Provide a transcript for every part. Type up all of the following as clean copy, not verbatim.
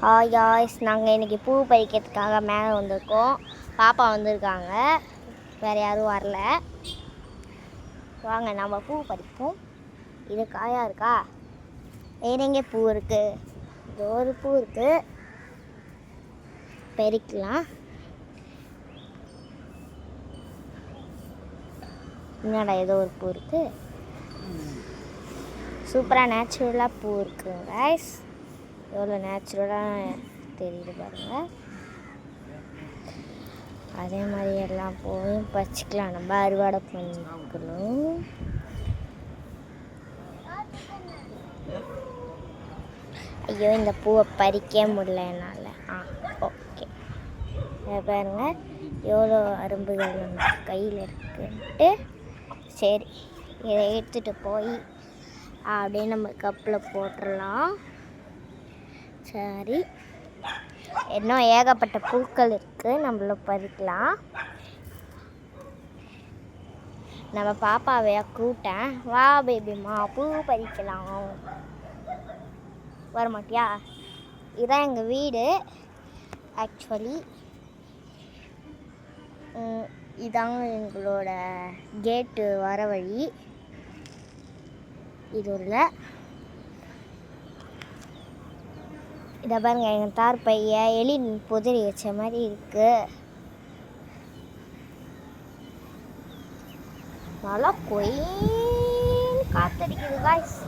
Hi guys, நாங்கள் இன்றைக்கி பூ பறிக்கிறதுக்காக மேலே வந்திருக்கோம். பாப்பா வந்திருக்காங்க, வேறு யாரும் வரல. வாங்க நம்ம பூ பறிப்போம். இது காயாக இருக்கா? வேறு எங்கே பூ இருக்குது? இது ஒரு பூ இருக்குது, பறிக்கலாம். என்னடா ஏதோ ஒரு பூ இருக்குது, சூப்பராக நேச்சுரலாக பூ இருக்குங்க காய்ஸ். எவ்வளோ நேச்சுரலாக தெரியுது பாருங்கள். அதே மாதிரி எல்லாம் பூவையும் பறிச்சிக்கலாம், நம்ம அறுவடை பண்ணிக்கணும். ஐயோ, இந்த பூவை பறிக்க முடியல என்னால். ஓகே, பாருங்க எவ்வளோ அரும்புகள் நம்ம கையில் இருக்குன்ட்டு. சரி, இதை எடுத்துகிட்டு போய் அப்படியே நம்ம கப்பில் போட்டுடலாம். சரி, இன்னும் ஏகப்பட்ட பூக்கள் இருக்குது, நம்மள பறிக்கலாம். நம்ம பாப்பாவையா கூட்டேன், வா பேபிமா பூ பறிக்கலாம். வரமாட்டியா? இதுதான் எங்கள் வீடு. ஆக்சுவலி இதாங்க எங்களோட கேட்டு வர வழி. இது இல்லை, இதை பாருங்க, எங்கள் தார் பைய எலி புதிரி வச்ச மாதிரி இருக்கு. நல்லா கொயின் காத்தடிக்குது காய்ஸ்,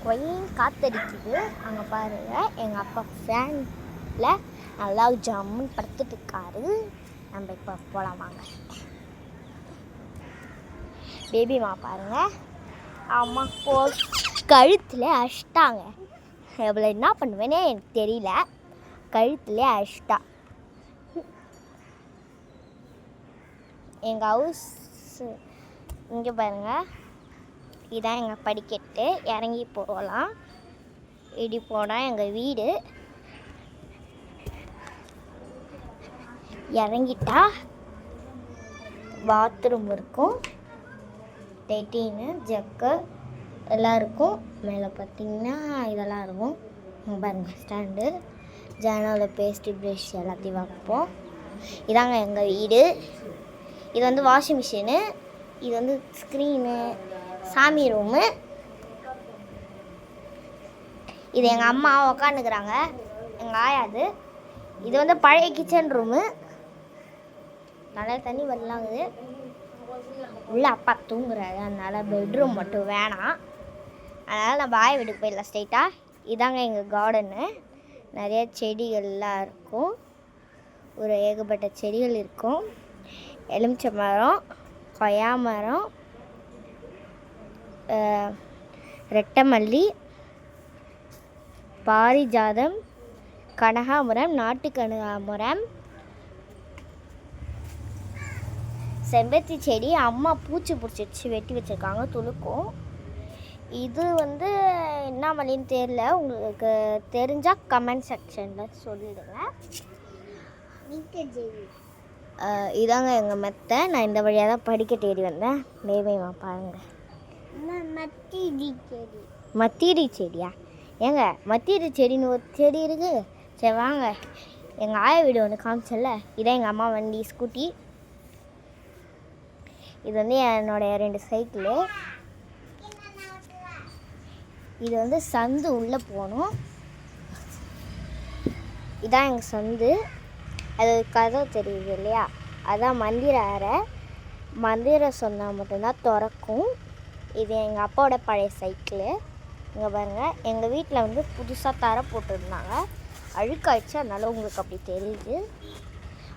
கொயின் காத்தடிக்குது. அங்கே பாருங்க, எங்கள் அப்பா ஃபேனில் நல்லா ஜம்முன்னு படுத்துட்டு இருக்காரு. நம்ம இப்போ போகலாம் வாங்க. பேபிமா பாருங்க, அம்மா கழுத்தில் அஷ்டாங்க. எவ்வளோ என்ன பண்ணுவேனே எனக்கு தெரியல, கழுத்துலேயே அஷ்டா. எங்கள் ஹவுஸ் இங்கே பாருங்கள், இதான் எங்கள் படிக்கட்டு. இறங்கி போகலாம். இப்படி போனால் எங்கள் வீடு. இறங்கிட்டா பாத்ரூம் இருக்கும், டெட்டின்னு ஜக்கு எல்லாம் இருக்கும். மேலே பார்த்திங்கன்னா இதெல்லாம் இருக்கும். பாருங்க, ஸ்டாண்டு, ஜன்னலில் பேஸ்ட்டு ப்ரஷ் எல்லாத்தையும் வைப்போம். இதாங்க எங்கள் வீடு. இது வந்து வாஷிங் மிஷினு, இது வந்து ஸ்க்ரீனு, சாமி ரூமு. இது எங்கள் அம்மா உக்காந்துக்கிறாங்க, எங்கள் ஆயாது. இது வந்து பழைய கிச்சன் ரூமு, நல்லா தண்ணி வரலாங்குது. உள்ள அப்பா தூங்குறாரு, அதனால் பெட்ரூம் மட்டும் வேணாம். அதனால் நம்ம ஆய வீட்டுக்கு போயிடலாம் ஸ்ட்ரெயிட்டாக. இதாங்க எங்கள் கார்டனு, நிறைய செடிகள்லாம் இருக்கும். ஒரு ஏகப்பட்ட செடிகள் இருக்கும். எலுமிச்சை மரம், கொய்யா மரம், ரெட்டமல்லி, பாரிஜாதம், கனகாமரம், நாட்டு கனகாமரம், செம்பருத்தி செடி. அம்மா பூச்சி பிடிச்சிடுச்சு, வெட்டி வச்சுருக்காங்க, துளுக்கும். இது வந்து என்ன மல்லின்னு தெரியல, உங்களுக்கு தெரிஞ்சால் கமெண்ட் செக்ஷனில் சொல்லிவிடுங்க. இதாங்க எங்கள் மெத்தை. நான் இந்த வழியாக தான் படிக்க தேடி வந்தேன். பேபிமா பாருங்கள், மத்தீரி செடியா? ஏங்க மத்தீரி செடின்னு ஒரு செடி இருக்குது. சரி வாங்க, எங்கள் ஆய வீடு ஒன்று காமிச்சல, இதான் எங்கள் அம்மா வண்டி ஸ்கூட்டி. இது வந்து என்னோடைய 2 சைக்கிளு. இது வந்து சந்து உள்ளே போகணும். இதான் எங்கள் சந்து. அது கதவு தெரியுது இல்லையா, அதான் மந்திர அறை. மந்திரம் சொன்னால் மட்டும்தான் திறக்கும். இது எங்கள் அப்பாவோட பழைய சைக்கிளு. இங்கே பாருங்கள், எங்கள் வீட்டில் வந்து புதுசாக தரை போட்டுருந்தாங்க, அழுக்காயிடுச்சு, அதனால் உங்களுக்கு அப்படி தெரியுது.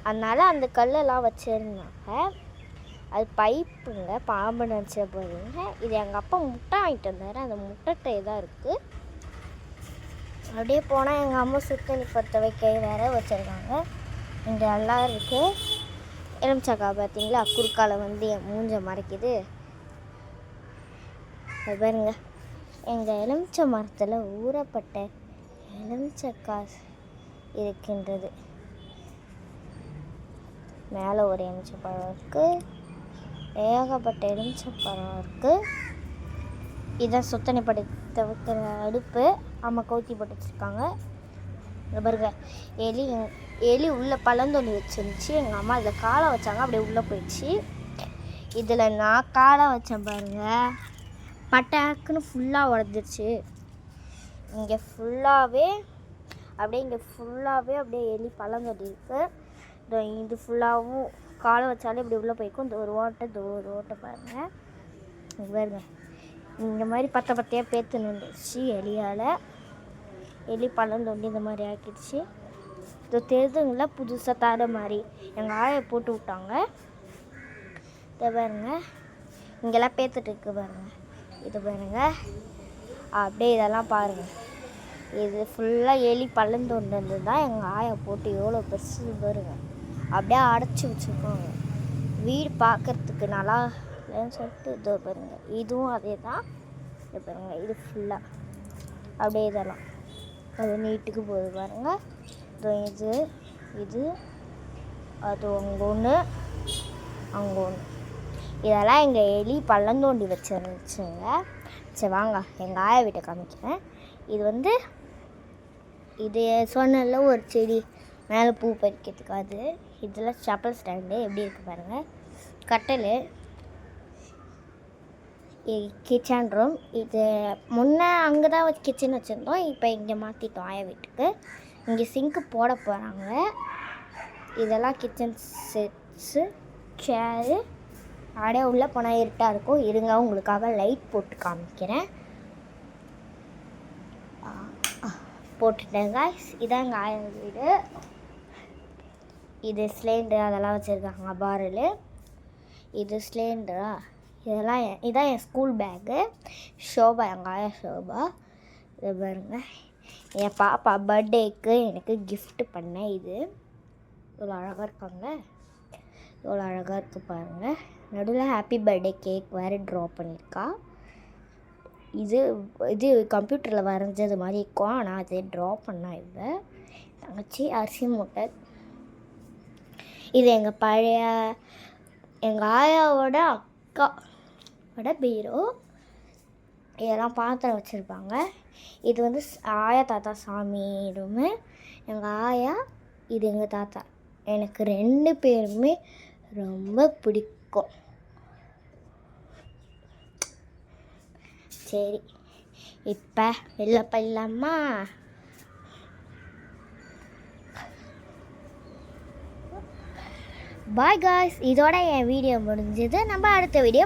அதனால் அந்த கல்லெல்லாம் வச்சுருந்தாங்க. அது பைப்புங்க, பாம்பு நினச்ச போதுங்க. இது எங்கள் அப்பா முட்டை வாங்கிட்டு வந்தார், அந்த முட்டை தான் இருக்குது. அப்படியே போனால் எங்கள் அம்மா சுத்தணி பற்ற வைக்க வேற வச்சுருக்காங்க. இங்கே எல்லாம் இருக்குது. எலுமிச்சக்கா பார்த்தீங்களா, குறுக்கால வந்து என் மூஞ்ச மறைக்குது. அது பாருங்க, எங்கள் எலுமிச்சை மரத்தில் ஊறப்பட்ட எலுமிச்சக்காய் இருக்கின்றது. மேலே ஒரு எலுமிச்சை பழம் இருக்குது, ஏகப்பட்ட எலுமிச்சை பழம் இருக்குது. இதை சுத்தணி படுத்த வைக்கிற அடுப்பு, அம்மா கவுத்தி போட்டு வச்சுருக்காங்க. பாருங்க எலி உள்ளே பழந்தோண்டி வச்சிருந்துச்சு. எங்கள் அம்மா அதில் காலை வச்சாங்க, அப்படியே உள்ளே போயிடுச்சு. இதில் நான் காலை வச்சேன் பாருங்க, பட்டாக்குன்னு ஃபுல்லாக உடஞ்சிருச்சு. இங்கே ஃபுல்லாகவே அப்படியே எலி பழந்தோண்டி இருக்குது. இது ஃபுல்லாகவும் காலை வச்சாலே இப்படி உள்ளே போய்க்கும். இந்த ஒரு ஓட்டை பாருங்கள். இங்கே பாருங்க, இந்த மாதிரி பத்தையாக பேத்துன்னு வந்துடுச்சு எலியால். எலி பழந்தோண்டி இந்த மாதிரி ஆக்கிடுச்சு. இது தெரிதுங்களா, புதுசாக தர மாதிரி எங்கள் ஆயை போட்டு விட்டாங்க. இதை பாருங்க, இங்கெல்லாம் பேத்துட்டு இருக்கு பாருங்க. இது பாருங்க, அப்படியே இதெல்லாம் பாருங்கள். இது ஃபுல்லாக எலி பழந்தோண்டது தான் எங்கள் ஆயை போட்டு எவ்வளோ பெருசு பாருங்க. அப்படியே அடைச்சி வச்சுருக்காங்க. வீடு பார்க்குறதுக்கு நல்லா இல்லைன்னு சொல்லிட்டு இதோ பாருங்கள். இதுவும் அதே தான். இது பாருங்கள், இது ஃபுல்லாக அப்படியே இதெல்லாம் அது நீட்டுக்கு போகுது பாருங்கள். இது அது அங்கே ஒன்று, இதெல்லாம் எங்கள் எலி பள்ளந்தோண்டி வச்சுருந்துச்சுங்க. சரி வாங்க எங்கள் ஆயா வீட்டை காமிக்கிறேன். இது சொன்னல ஒரு செடி மேலே பூ பறிக்கிறதுக்கு அது. இதில் செப்பல் ஸ்டாண்டு எப்படி இருக்குது பாருங்கள். கட்டல், கிச்சன் ரூம். இது முன்னே அங்கே தான் கிச்சன் வச்சுருந்தோம், இப்போ இங்கே மாற்றிட்டோம் ஆயா வீட்டுக்கு. இங்கே சிங்க்கு போட போகிறாங்க. இதெல்லாம் கிச்சன் செட்ஸு, சேரு. அப்படியே உள்ளே போனால் இருட்டாக இருக்கும். இருங்க உங்களுக்காக லைட் போட்டு காமிக்கிறேன். போட்டுட்டேன் காய்ஸ். இதான் எங்கள் ஆயா வீடு. இது சிலிண்டர் அதெல்லாம் வச்சுருக்காங்க, பாரல். இது சிலிண்டரா, இதான் என் ஸ்கூல் பேக்கு. ஷோபா, எங்கள் ஆயா ஷோபா. இது பாருங்க, என் பாப்பா பர்த்டேக்கு எனக்கு கிஃப்ட் பண்ணேன். இது இவ்வளோ அழகாக இருக்காங்க, இவ்வளோ அழகாக இருக்குது பாருங்கள். நடுவில் ஹாப்பி பர்த்டே கேக் வேறு ட்ரா பண்ணியிருக்கா. இது கம்ப்யூட்டரில் வரைஞ்சது மாதிரி இருக்கும், ஆனால் அது ட்ரா பண்ணா. இதை தங்கச்சி அரிசி மூட்டை. இது எங்கள் ஆயாவோட அக்காவோட பீரோ. இதெல்லாம் பாத்திரம் வச்சுருப்பாங்க. இது ஆயா தாத்தா சாமி ரூமு. எங்கள் ஆயா, இது எங்கள் தாத்தா. எனக்கு 2 பேருமே ரொம்ப பிடிக்கும். சரி, இப்போ வெளில போயிடலாமா? பாய் காய்ஸ், இதோட என் வீடியோ முடிஞ்சது. நம்ம அடுத்த வீடியோ